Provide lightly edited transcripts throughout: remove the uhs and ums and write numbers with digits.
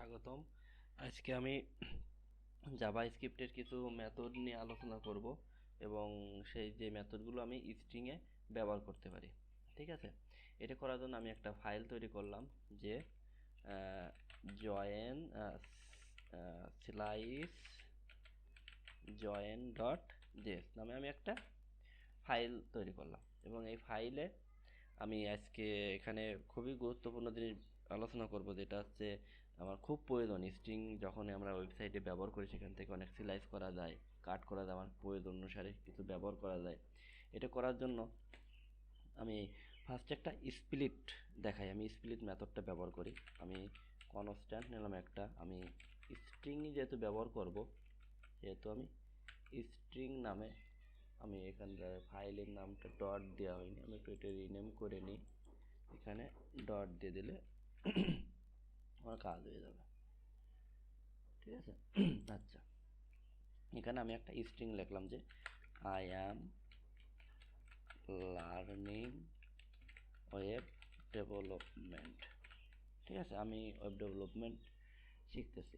স্বাগতম। আজকে আমি জাভাস্ক্রিপ্টের কিছু মেথড নিয়ে আলোচনা করব এবং সেই যে মেথডগুলো আমি স্ট্রিংয়ে ব্যবহার করতে পারি। ঠিক আছে, এটা করার জন্য আমি একটা ফাইল তৈরি করলাম যে join slice join dot JS নামে আমি একটা ফাইল তৈরি করলাম এবং এই ফাইলে আমি আজকে এখানে খুবই গুরুত্বপূর্ণ জিনিস আলোচনা করব, যেটা হচ্ছে আমার খুব প্রয়োজন। স্ট্রিং যখন আমরা ওয়েবসাইটে ব্যবহার করি সেখান থেকে অনেক সিলাইজ করা যায়, কাট করা যায়, আমার প্রয়োজন অনুসারে কিছু ব্যবহার করা যায়। এটা করার জন্য আমি ফার্স্ট একটা স্প্লিট দেখাই। আমি স্প্লিট মেথডটা ব্যবহার করি। আমি কনস্ট্যান্ট নিলাম একটা, আমি স্ট্রিং যেহেতু ব্যবহার করব সেহেতু আমি স্ট্রিং নামে আমি এখানকার ফাইলের নামটা ডট দেওয়া হয়নি, আমি একটু এটা রিনেম করে নিই। এখানে ডট দিয়ে দিলে আমার কাজ হয়ে যাবে। ঠিক আছে। আচ্ছা, এখানে আমি একটা স্ট্রিং লিখলাম যে I am learning web development. ঠিক আছে, আমি ওয়েব ডেভেলপমেন্ট শিখতেছি।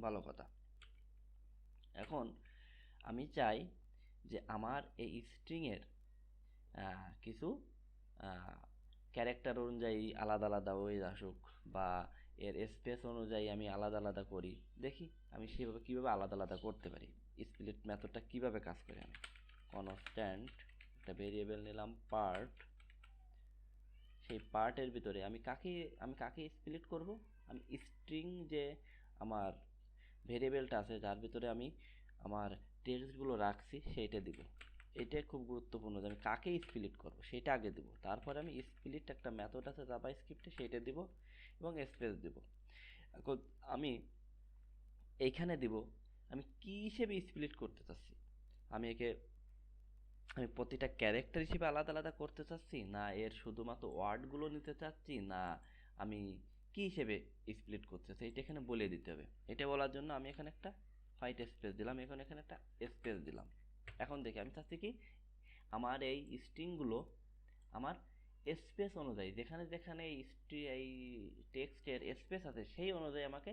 ভালো কথা। এখন আমি চাই যে আমার এই স্ট্রিংয়ের কিছু ক্যারেক্টার অনুযায়ী আলাদা আলাদা হয়ে আসুক, বা এর স্পেস অনুযায়ী আমি আলাদা আলাদা করি। দেখি আমি সেভাবে কীভাবে আলাদা আলাদা করতে পারি, স্প্লিট মেথডটা কীভাবে কাজ করে। আমি কনস্ট্যান্ট একটা ভেরিয়েবল নিলাম পার্ট, সেই পার্টের ভিতরে আমি কাকে স্প্লিট করব, আমি স্ট্রিং যে আমার ভেরিয়েবলটা আছে যার ভিতরে আমি আমার টেক্সটগুলো রাখছি সেইটা দিব। এটা খুব গুরুত্বপূর্ণ যে আমি কাকে স্প্লিট করব সেটা আগে দিব, তারপরে আমি স্প্লিট একটা মেথড আছে জাভাস্ক্রিপ্টে সেইটা দিব এবং স্পেস দিব। এখন আমি এইখানে দিব আমি কি হিসেবে স্প্লিট করতে চাচ্ছি। আমি প্রতিটা ক্যারেক্টার হিসেবে আলাদা আলাদা করতে চাচ্ছি, না এর শুধুমাত্র ওয়ার্ডগুলো নিতে চাচ্ছি, না আমি কি হিসেবে স্প্লিট করতে চাচ্ছি এটা এখানে বলে দিতে হবে। এটা বলার জন্য আমি এখানে একটা হোয়াইট স্পেস দিলাম, এখানে একটা স্পেস দিলাম। এখন দেখি আমি চাচ্ছি কি আমার এই স্ট্রিংগুলো আমার স্পেস অনুযায়ী যেখানে যেখানে এই টেক্সটের স্পেস আছে সেই অনুযায়ী আমাকে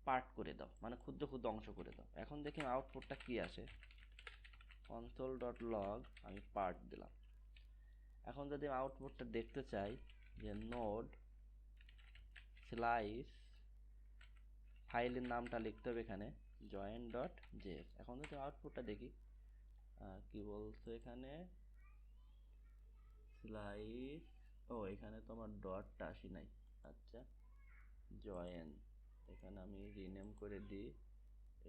পার্ট করে দাও, মানে ক্ষুদ্র ক্ষুদ্র অংশ করে দাও। এখন দেখি আউটপুটটা কি আসে। console.log আমি পার্ট দিলাম। এখন যদি আউটপুটটা দেখতে চাই যে নোড স্লাইস ফাইলের নামটা লিখতে হবে এখানে জয়েন ডট জেএস। এখন যদি আউটপুটটা দেখি কি বলছো এখানে স্লাইস, এখানে তো আমার ডটটা আসি নাই। আচ্ছা, জয়েন এখানে আমি রিনেম করে দিই,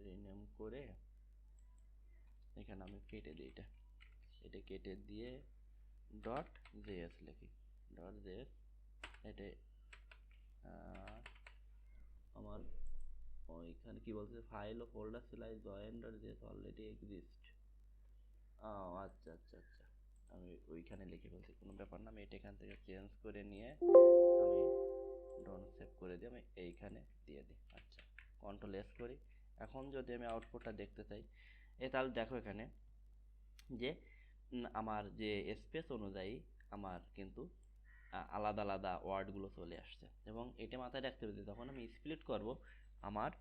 রিনেম করে এখানে আমি কেটে দিই, এটা কেটে দিয়ে ডট জেএস লিখি, ডট জেএস। এটা আমার ওইখানে কি বলছে ফাইল ও folder slice join dot JS already exist. আচ্ছা আচ্ছা আচ্ছা, আমি ওইখানে লিখে বলছি, কোনো ব্যাপার না। আমি এটা এখান থেকে চেঞ্জ করে নিয়ে আমি ডন সেভ করে দিই, আমি এইখানে দিয়ে দিই। আচ্ছা, কন্ট্রোল এস করি। এখন যদি আমি আউটপুটটা দেখতে চাই তাহলে দেখো এখানে যে আমার যে স্পেস অনুযায়ী আমার কিন্তু আলাদা আলাদা ওয়ার্ডগুলো চলে আসছে। এবং এটা মাথায় রাখতে হবে যে যখন আমি স্প্লিট করব আমার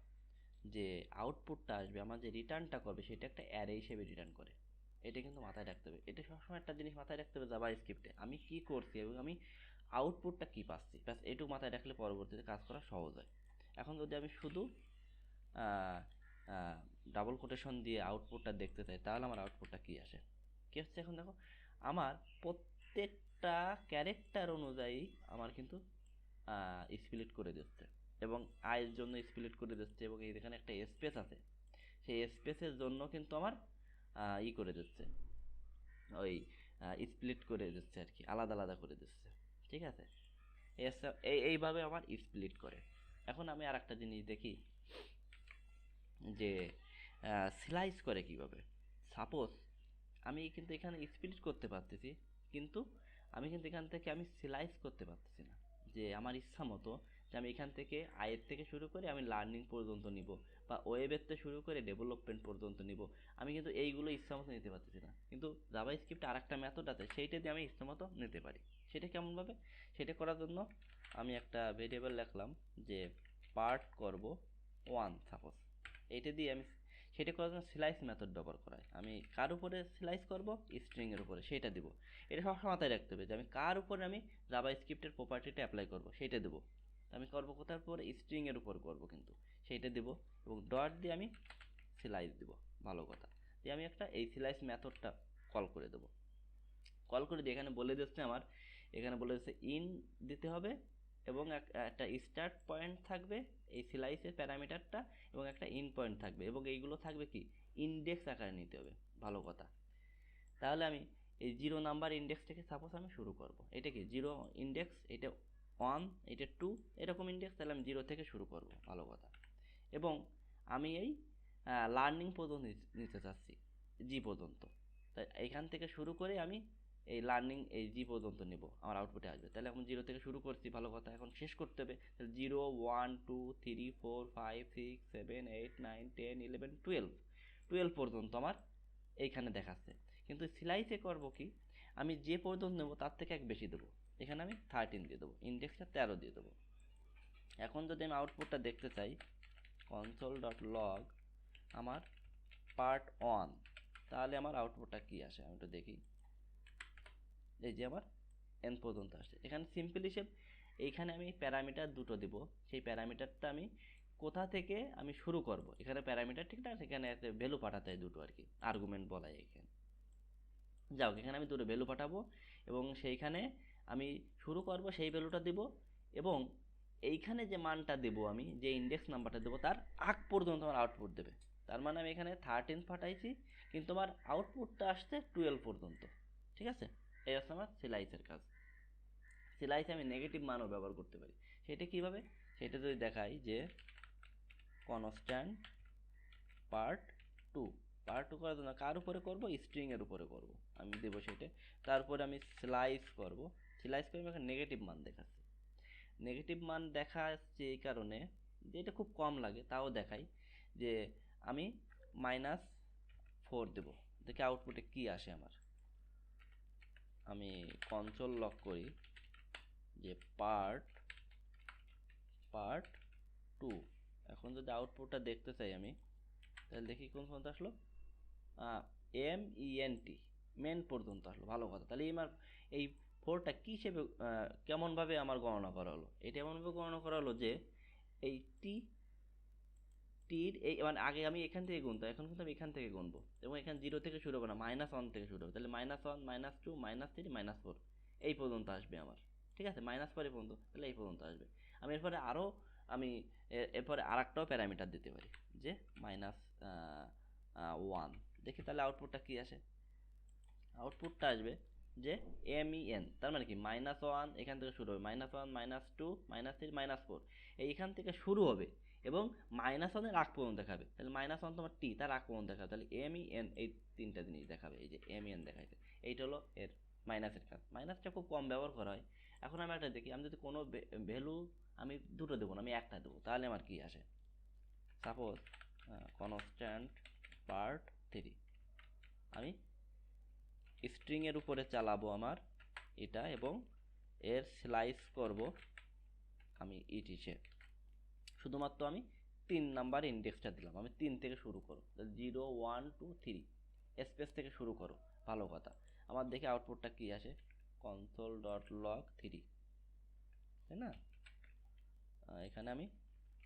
যে আউটপুটটা আসবে, আমার যে রিটার্নটা করবে সেটা একটা অ্যারে হিসেবে রিটার্ন করে। এটা কিন্তু মাথায় রাখতে হবে। এটা সবসময় একটা জিনিস মাথায় রাখতে হবে জাভাস্ক্রিপ্টে আমি কি করছি এবং আমি আউটপুটটা কি পাচ্ছি, ব্যাস এটুকু মাথায় রাখলে পরবর্তীতে কাজ করা সহজ হয়। এখন যদি আমি শুধু ডাবল কোটেশন দিয়ে আউটপুটটা দেখতে চাই তাহলে আমার আউটপুটটা কি আসে, কি হচ্ছে। এখন দেখো আমার প্রত্যেকটা ক্যারেক্টার অনুযায়ী আমার কিন্তু স্প্লিট করে দিচ্ছে এবং আয়ের জন্য স্প্লিট করে দিচ্ছে, এবং এই যেখানে একটা স্পেস আছে সেই স্পেসের জন্য কিন্তু আমার করে দিচ্ছে, ওই স্প্লিট করে দিচ্ছে আর কি, আলাদা আলাদা করে দিচ্ছে। ঠিক আছে, এইভাবে আমার স্প্লিট করে। এখন আমি আর একটা জিনিস দেখি যে স্লাইস করে কিভাবে। সাপোজ আমি কিন্তু এখানে স্প্লিট করতে পারতেছি, কিন্তু আমি কিন্তু এখান থেকে আমি স্লাইস করতে পারতেছি না, যে আমার ইচ্ছা মতো যে আমি এখান থেকে আয়ের থেকে শুরু করে আমি লার্নিং পর্যন্ত নিব, বা ওয়েবের থেকে শুরু করে ডেভেলপমেন্ট পর্যন্ত নিব। আমি কিন্তু এইগুলো ইচ্ছা মতো নিতে পারতেছি না, কিন্তু জাভাস্ক্রিপ্টে আর একটা মেথড আছে সেইটা দিয়ে আমি ইচ্ছা মতো নিতে পারি। সেটা কেমনভাবে? সেটা করার জন্য আমি একটা ভেরিয়েবল লিখলাম যে পার্ট করব 1 সাপোজ। এইটা দিয়ে আমি সেটা করার জন্য স্লাইস মেথড ব্যবহার করাই। আমি কার উপরে স্লাইস করব? স্ট্রিংয়ের উপরে, সেটা দিব। এটা সবসময় মাথায় রাখতে হবে যে আমি কার উপরে আমি জাভাস্ক্রিপ্টের প্রপার্টিটা অ্যাপ্লাই করব, সেটা দেবো। আমি করব কোথার উপর? স্ট্রিংয়ের উপর করব কিন্তু, সেইটা দেব এবং ডট দিয়ে আমি স্লাইস দিব। ভালো কথা, দিয়ে আমি একটা এই স্লাইস মেথডটা কল করে দেবো। কল করে দিয়ে এখানে বলে দিচ্ছে আমার, এখানে বলে দিচ্ছে ইন দিতে হবে এবং একটা স্টার্ট পয়েন্ট থাকবে এই স্লাইসের প্যারামিটারটা, এবং একটা ইন পয়েন্ট থাকবে, এবং এইগুলো থাকবে কি ইন্ডেক্স আকারে নিতে হবে। ভালো কথা, তাহলে আমি এই 0 নাম্বার ইন্ডেক্স থেকে সাপোজ আমি শুরু করব। এটা কি 0 ইন্ডেক্স, এটা 1, এটা 2, এরকম ইন্ডেক্স, তাহলে আমি 0 থেকে শুরু করব। ভালো কথা, এবং আমি এই লার্নিং পর্যন্ত নিতে চাচ্ছি, জি পর্যন্ত। তাই এখান থেকে শুরু করে আমি এই লার্নিং এই জি পর্যন্ত নেব, আমার আউটপুটে আসবে। তাহলে এখন 0 থেকে শুরু করছি, ভালো কথা, এখন শেষ করতে হবে। তাহলে 0 1 2 3 4 5 6 7 8 9 10 11 12, 12 পর্যন্ত আমার এইখানে দেখাচ্ছে। কিন্তু স্লাইসে করব কি, আমি যে পর্যন্ত নেব তার থেকে এক বেশি দেবো। এখানে আমি 13 দিয়ে দেবো, ইন্ডেক্সটা 13 দিয়ে দেবো। এখন যদি আমি আউটপুটটা দেখতে চাই, console.log আমার পার্ট 1, তাহলে আমার আউটপুটটা কি আসে আমি একটু দেখি। এই যে আমার এন পর্যন্ত আসছে। এখানে সিম্পল হিসেব, এইখানে আমি প্যারামিটার দুটো দেব। সেই প্যারামিটারটা আমি কোথা থেকে আমি শুরু করব, এখানে প্যারামিটার ঠিক না, সেখানে একটা ভ্যালু পাঠাতে হয় দুটো আর কি, আর্গুমেন্ট বলা যায় এখানে। যাও, এখানে আমি দুটো ভ্যালু পাঠাবো এবং সেইখানে আমি শুরু করব সেই ভ্যালুটা দেব, এবং এইখানে যে মানটা দেব আমি, যে ইন্ডেক্স নাম্বারটা দেবো তার আগ পর্যন্ত আমার আউটপুট দেবে। তার মানে আমি এখানে 13 পাঠাইছি, কিন্তু আমার আউটপুটটা আসছে 12 পর্যন্ত। ঠিক আছে, এই হচ্ছে আমার স্লাইসের কাজ। স্লাইসে আমি নেগেটিভ মানও ব্যবহার করতে পারি। সেটা কিভাবে? সেটা যদি দেখাই যে কনস্ট্যান্ট পার্ট 2, পার্ট 2 করার জন্য কার উপরে করব? স্ট্রিংয়ের উপরে করব। আমি দেব সেটা, তারপরে আমি স্লাইস করব। স্লাইস করে আমি এখানে নেগেটিভ মান দেখাচ্ছি। নেগেটিভ মান দেখাচ্ছে এই কারণে যে এটা খুব কম লাগে, তাও দেখাই যে আমি -4 দেব। দেখে আউটপুটে কি আসে আমার। আমি কনসোল লক করি যে পার্ট 2। এখন যদি আউটপুটটা দেখতে চাই আমি, তাহলে দেখি কোন পর্যন্ত আসলো, MENT, মেন পর্যন্ত আসলো। ভালো কথা, তাহলে আমার এই 4টা কী হিসেবে কেমনভাবে আমার গণনা করা হলো? এটা এমনভাবে গণনা করা হলো যে এই টির এই মানে আগে আমি এখান থেকে গুনতাম, এখন কিন্তু আমি এখান থেকে গুনবো, এবং এখানে 0 থেকে শুরু হবে না, -1 থেকে শুরু হবে। তাহলে -1 -2 -3 -4 এই পর্যন্ত আসবে আমার। ঠিক আছে, -4 পর্যন্ত, তাহলে এই পর্যন্ত আসবে। আমি এরপরে আরও আমি এরপরে আর একটাও প্যারামিটার দিতে পারি যে -1। দেখি তাহলে আউটপুটটা কি আসে। আউটপুটটা আসবে যে MEN, তার মানে কি -1 এখান থেকে শুরু হবে, -1 -2 -3 -4 এইখান থেকে শুরু হবে, এবং -1 এর আগ পর্যন্ত দেখাবে। তাহলে -1 তোমার টি, তার আগ পর্যন্ত দেখাবে। তাহলে MEN এই তিনটা জিনিস দেখাবে। এই যে MEN দেখাইছে, এইটা হলো এর মাইনাসের কাজ। মাইনাসটা খুব কম ব্যবহার করা হয়। এখন আমি একটা দেখি, আমি যদি কোনো ভ্যালু আমি দুটো দেবো না, আমি একটা দেবো, তাহলে আমার কি আসে। সাপোজ কনস্ট্যান্ট পার্ট 3, আমি স্ট্রিংয়ের উপরে চালাবো আমার এটা, এবং এর স্লাইস করব আমি ইটিসে। শুধুমাত্র আমি 3 নাম্বার ইন্ডেক্সটা দিলাম, আমি 3 থেকে শুরু করো, 0 1 2 3 স্পেস থেকে শুরু করো। ভালো কথা, আমার দেখে আউটপুটটা কি আসে, console.log3, তাই না? এখানে আমি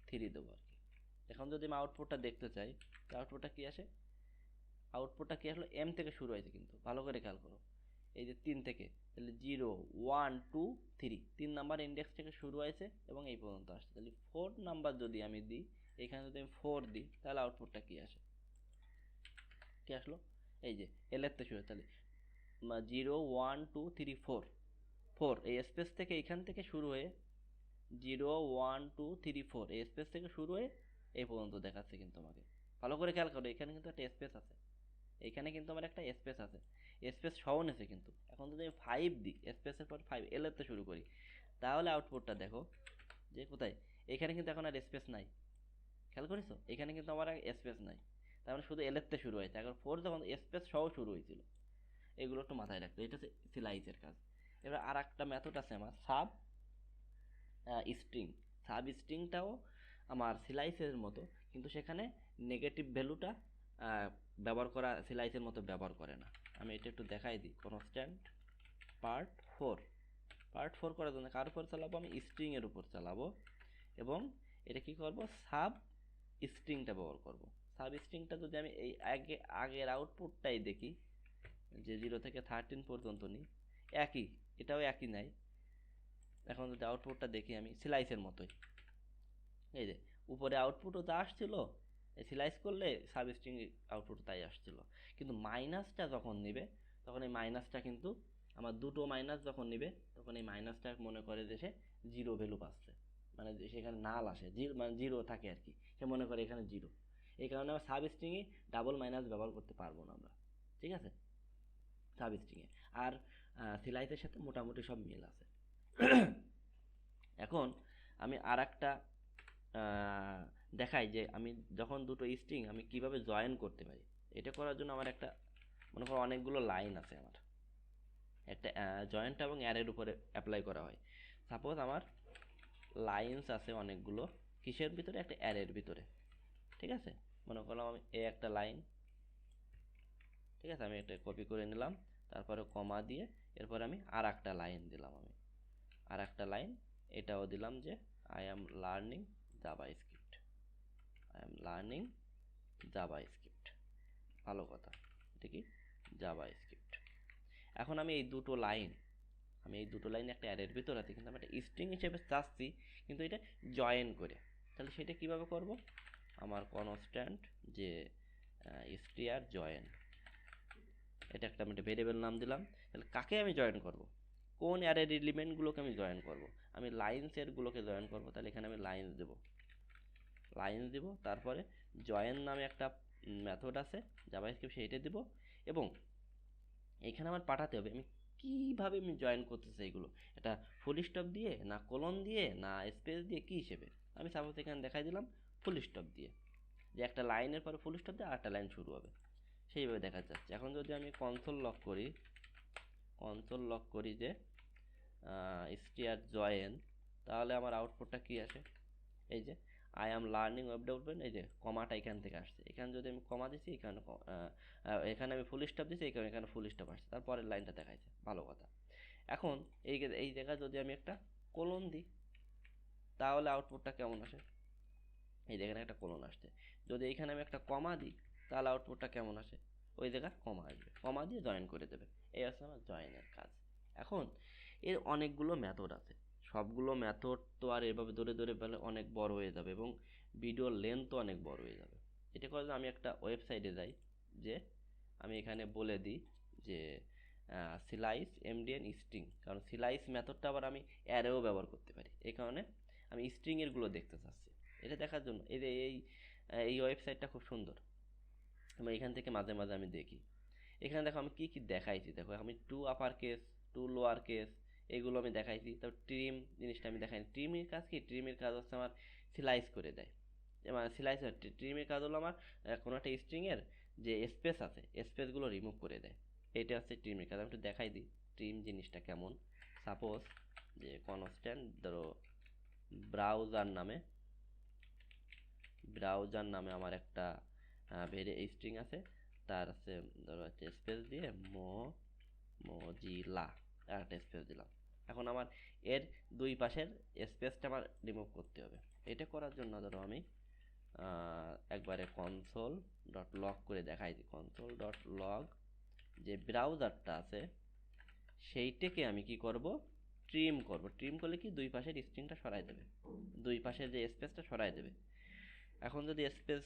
3 দেবো আর কি। এখন যদি আমি আউটপুটটা দেখতে চাই, আউটপুটটা কি আসে, আউটপুটটা কি আসলো, এম থেকে শুরু হয়েছে কিন্তু, ভালো করে খেয়াল করো। এই যে 3 থেকে, তাহলে 0 1 2 3 3 নাম্বার ইন্ডেক্স থেকে শুরু হয়েছে এবং এই পর্যন্ত আসছে। তাহলে 4 নাম্বার যদি আমি দিই, এখানে যদি আমি 4 দিই, তাহলে আউটপুটটা কি আসে, কি আসলো, এই যে এল এর থেকে শুরু, তাহলে 0 1 2 3 4 4 এই স্পেস থেকে এইখান থেকে শুরু হয়ে 0 1 2 3 4 এই স্পেস থেকে শুরু হয়ে এই পর্যন্ত দেখাচ্ছে কিন্তু আমাকে। ভালো করে খেয়াল করো, এখানে কিন্তু একটা স্পেস আছে, এইখানে কিন্তু আমার একটা স্পেস আছে, স্পেস সহ নিছে কিন্তু। এখন যদি আমি 5 দিই, স্পেসের পর 5 এল এর শুরু করি, তাহলে আউটপুটটা দেখো যে কোথায়, এখানে কিন্তু এখন আর স্পেস নাই। খেয়াল করেছো, এখানে কিন্তু আমার স্পেস নাই, তার মানে শুধু এল এর শুরু হয়েছে। এখন 4 যখন স্পেস সহ শুরু হয়েছিল, এগুলো একটু মাথায় রাখতে, এটা হচ্ছে স্লাইসের কাজ। এবার আর একটা মেথড আছে আমার স্ট্রিং। সাব স্ট্রিংটাও আমার সিলাইসের মতো, কিন্তু সেখানে নেগেটিভ ভ্যালুটা ব্যবহার করা সিলাইসের মতো ব্যবহার করে না। আমি এটা একটু দেখাই দিই। কনস্ট্যান্ট পার্ট 4 করার জন্য কার উপর চালাবো? আমি স্ট্রিংয়ের উপর চালাবো, এবং এটা কি করব? সাব স্ট্রিংটা ব্যবহার করব। সাব স্ট্রিংটা যদি আমি এই আগের আউটপুটটাই দেখি, যে 0 থেকে 13 পর্যন্ত নিই, একই, এটাও একই নাই। এখন যদি আউটপুটটা দেখি আমি, সিলাইসের মতোই, এই যে উপরে আউটপুটও যা আসছিল, সিলাইস করলে সাব স্ট্রিং আউটপুট তাই আসছিল। কিন্তু মাইনাসটা যখন নেবে, তখন এই মাইনাসটা কিন্তু আমার দুটো মাইনাস যখন নেবে, তখন এই মাইনাসটা মনে করে যে সে 0 ভ্যালু পাচ্ছে, মানে সেখানে নাল আসে, মানে 0 থাকে আর কি, সে মনে করে এখানে 0। এই কারণে আমরা সাব স্ট্রিংয়ে ডাবল মাইনাস ব্যবহার করতে পারবো না আমরা, ঠিক আছে, সাব স্ট্রিংয়ে। আর সিলাইসের সাথে মোটামুটি সব মিল আছে। এখন আমি আর একটা দেখাই যে আমি যখন দুটো স্ট্রিং আমি কিভাবে জয়েন করতে পারি। এটা করার জন্য আমার একটা, মনে করো অনেকগুলো লাইন আছে, আমার একটা জয়েন্ট এবং অ্যারের উপরে অ্যাপ্লাই করা হয়। সাপোজ আমার লাইনস আছে অনেকগুলো, কিসের ভিতরে? একটা অ্যারের ভিতরে, ঠিক আছে। মনে করলাম আমি এই একটা লাইন, ঠিক আছে, আমি একটা কপি করে নিলাম, তারপরে কমা দিয়ে এরপরে আমি আর একটা লাইন দিলাম, আমি আর একটা লাইন এটাও দিলাম যে আই অ্যাম লার্নিং জাভাস্ক্রিপ্ট, ভালো কথা, এটা কি? জাভাস্ক্রিপ্ট। এখন আমি এই দুটো লাইন একটা অ্যারের ভিতর আছে, কিন্তু আমি একটা স্ট্রিং হিসেবে চাচ্ছি, কিন্তু এটা জয়েন করে। তাহলে সেটা কিভাবে করব? আমার কনস্ট্যান্ট যে str জয়েন, এটা একটা আমি ভেরিয়েবল নাম দিলাম। তাহলে কাকে আমি জয়েন করব? কোন অ্যারের এলিমেন্টগুলোকে আমি জয়েন করব? আমি লাইনসের গুলোকে জয়েন করব। তাহলে এখানে আমি লাইনস দেব, তারপরে জয়েন নামে একটা মেথড আছে জাভাস্ক্রিপ্ট, সেইটা দেব, এবং এখানে আমার পাঠাতে হবে আমি কিভাবে আমি জয়েন করতে চাই এগুলো। এটা ফুল স্টপ দিয়ে, না কোলন দিয়ে, না স্পেস দিয়ে, কি হিসেবে? আমি সাপোজ এখানে দেখাই দিলাম ফুল স্টপ দিয়ে, যে একটা লাইনের পরে ফুল স্টপ দিয়ে আর একটা লাইন শুরু হবে, সেইভাবে দেখা যাচ্ছে। এখন যদি আমি কনসোল লক করি যে str জয়েন, তাহলে আমার আউটপুটটা কি আসে? এই যে I am learning web development, এই যে কমাটা এখান থেকে আসছে। এখানে যদি আমি কমা দিছি, এখানে আমি ফুল স্টপ দিছি, এখানে ফুল স্টপ আসছে, তারপরের লাইনটা দেখাইছে, ভালো কথা। এখন এই জায়গায় যদি আমি একটা কোলন দিই, তাহলে আউটপুটটা কেমন আসে? এই যেখানে একটা কোলন আসছে। যদি এইখানে আমি একটা কমা দিই, তাহলে আউটপুটটা কেমন আসে? ওই জায়গায় কমা আসবে, কমা দিয়ে জয়েন করে দেবে। এই হচ্ছে আমার জয়েনের কাজ। এখন এর অনেকগুলো মেথড আছে, সবগুলো মেথড তো আর এভাবে ধরে ধরে বলে অনেক বড় হয়ে যাবে, এবং ভিডিওর লেন্থও অনেক বড় হয়ে যাবে। এটা করে আমি একটা ওয়েবসাইটে যাই, যে আমি এখানে বলে দিই যে সিলাইস এমডিএন স্ট্রিং, কারণ সিলাইস মেথডটা আবার আমি অ্যারেও ব্যবহার করতে পারি। এই কারণে আমি স্ট্রিংয়েরগুলো দেখতে চাচ্ছি। এটা দেখার জন্য এই ওয়েবসাইটটা খুব সুন্দর, এবং এখান থেকে মাঝে মাঝে আমি দেখি। এখানে দেখো আমি কি কি দেখাইছি, দেখো আমি to upper case, to lower case, এগুলো আমি দেখাইছি। তারপর ট্রিম জিনিসটা আমি দেখাইনি। ট্রিমের কাজ কি? ট্রিমের কাজ হচ্ছে আমার সিলাইস করে দেয়, মানে সিলাইস, ট্রিমের কাজ হলো আমার কোনো একটা স্ট্রিংয়ের যে স্পেস আছে, স্পেসগুলো রিমুভ করে দেয়। এটা হচ্ছে ট্রিমের কাজ। আমি একটু দেখাই দিই ট্রিম জিনিসটা কেমন। সাপোজ যে কনস্ট্যান্ট ধরো ব্রাউজার নামে আমার একটা স্ট্রিং আছে, তার আছে ধরো একটা স্পেস দিয়ে মোজিলা, একটা স্পেস দিলাম। এখন আমার এর দুই পাশের স্পেসটা আমার রিমুভ করতে হবে। এটা করার জন্য ধরো আমি একবারে কনসোল ডট লগ করে দেখাই দিই। কনসোল ডট লগ, যে ব্রাউজারটা আছে সেইটাকে আমি কি করব? ট্রিম করব। ট্রিম করলে কি? দুই পাশের স্ট্রিংটা সরাই দেবে, দুই পাশের যে স্পেসটা সরাই দেবে। এখন যদি স্পেস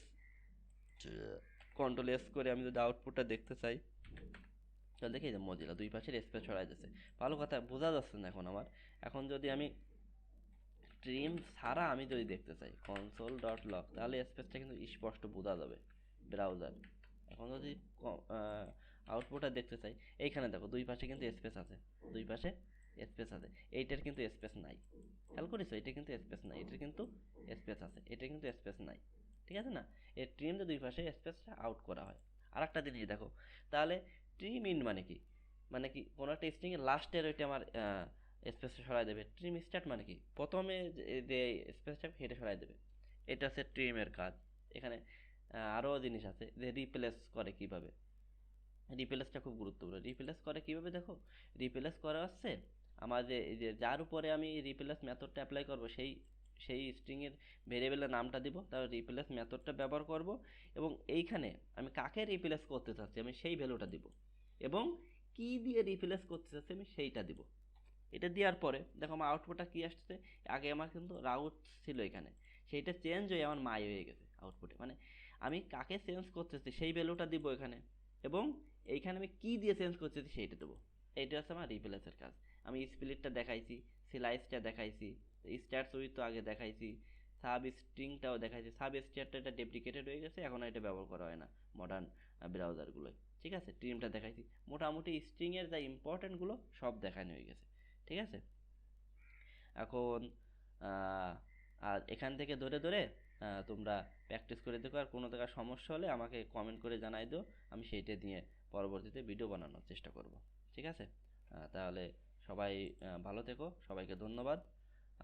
কন্ট্রোল এস করে আমি যদি আউটপুটটা দেখতে চাই, তাহলে দেখি যে মজিলা দুই পাশের স্পেস সরাই যাচ্ছে। ভালো কথা বোঝা যাচ্ছে না এখন আমার। এখন যদি আমি ট্রিম ছাড়া আমি যদি দেখতে চাই কনসোল ডট লগ, তাহলে স্পেসটা কিন্তু স্পষ্ট বোঝা যাবে ব্রাউজার। এখন যদি আউটপুটটা দেখতে চাই, এইখানে দেখো দুই পাশে কিন্তু স্পেস আছে, দুই পাশে স্পেস আছে। এইটার কিন্তু স্পেস নাই, খেয়াল করেছো? এটা কিন্তু স্পেস নাই, এটার কিন্তু স্পেস আছে, এটা কিন্তু স্পেস নাই, ঠিক আছে না? এর ট্রিম যে দুই পাশে স্পেসটা আউট করা হয়। আর একটা জিনিস দেখো, তাহলে ট্রিম ইন মানে কি? মানে কি কোনো একটা স্ট্রিংয়ের লাস্টের ওইটা আমার স্পেসটা সরাই দেবে। ট্রিম স্টার্ট মানে কি প্রথমে যে স্পেসটা সেটা সরাই দেবে। এটা হচ্ছে ট্রিমের কাজ। এখানে আরও জিনিস আছে যে রিপ্লেস করে কিভাবে। রিপ্লেসটা খুব গুরুত্বপূর্ণ। রিপ্লেস করে কিভাবে দেখো, রিপ্লেস করা হচ্ছে আমার যে যার উপরে আমি রিপ্লেস মেথডটা অ্যাপ্লাই করব সেই স্ট্রিংয়ের ভেরিয়েবলের নামটা দিব, তারপর রিপ্লেস মেথডটা ব্যবহার করব এবং এইখানে আমি কাকে রিপ্লেস করতে চাচ্ছি আমি সেই ভ্যালুটা দিব এবং কি দিয়ে রিপ্লেস করতে চাচ্ছি আমি সেইটা দিব। এটা দেওয়ার পরে দেখো আমার আউটপুটটা কি আসছে। আগে আমার কিন্তু রাউট ছিল এখানে, সেইটা চেঞ্জ হয়ে আমার মাই হয়ে গেছে আউটপুটে। মানে আমি কাকে চেঞ্জ করতেছি সেই ভ্যালুটা দিব এখানে এবং এইখানে আমি কি দিয়ে চেঞ্জ করতেছি সেইটা দেবো। এইটা হচ্ছে আমার রিপ্লেসের কাজ। আমি স্প্লিটটা দেখাইছি, স্লাইসটা দেখাইছি, স্ট্যাটস উইথ তো আগে দেখাইছি, সাব স্ট্রিংটাও দেখাইছি। সাব স্ট্রিংটা এটা ডেপ্রিকেটেড হয়ে গেছে, এখন এটা ব্যবহার করা হয় না মডার্ন ব্রাউজারগুলোয়। ঠিক আছে, ট্রিমটা দেখাইছি। মোটামুটি স্ট্রিংয়ের যা ইম্পর্টেন্টগুলো সব দেখানো হয়ে গেছে। ঠিক আছে, এখন আর এখান থেকে ধরে ধরে তোমরা প্র্যাকটিস করে দেখো, আর কোনো জায়গায় সমস্যা হলে আমাকে কমেন্ট করে জানাই দিও, আমি সেইটা নিয়ে পরবর্তীতে ভিডিও বানানোর চেষ্টা করব। ঠিক আছে, তাহলে সবাই ভালো থেকো, সবাইকে ধন্যবাদ।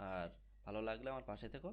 আর ভালো লাগলে আমার পাশে থেকো।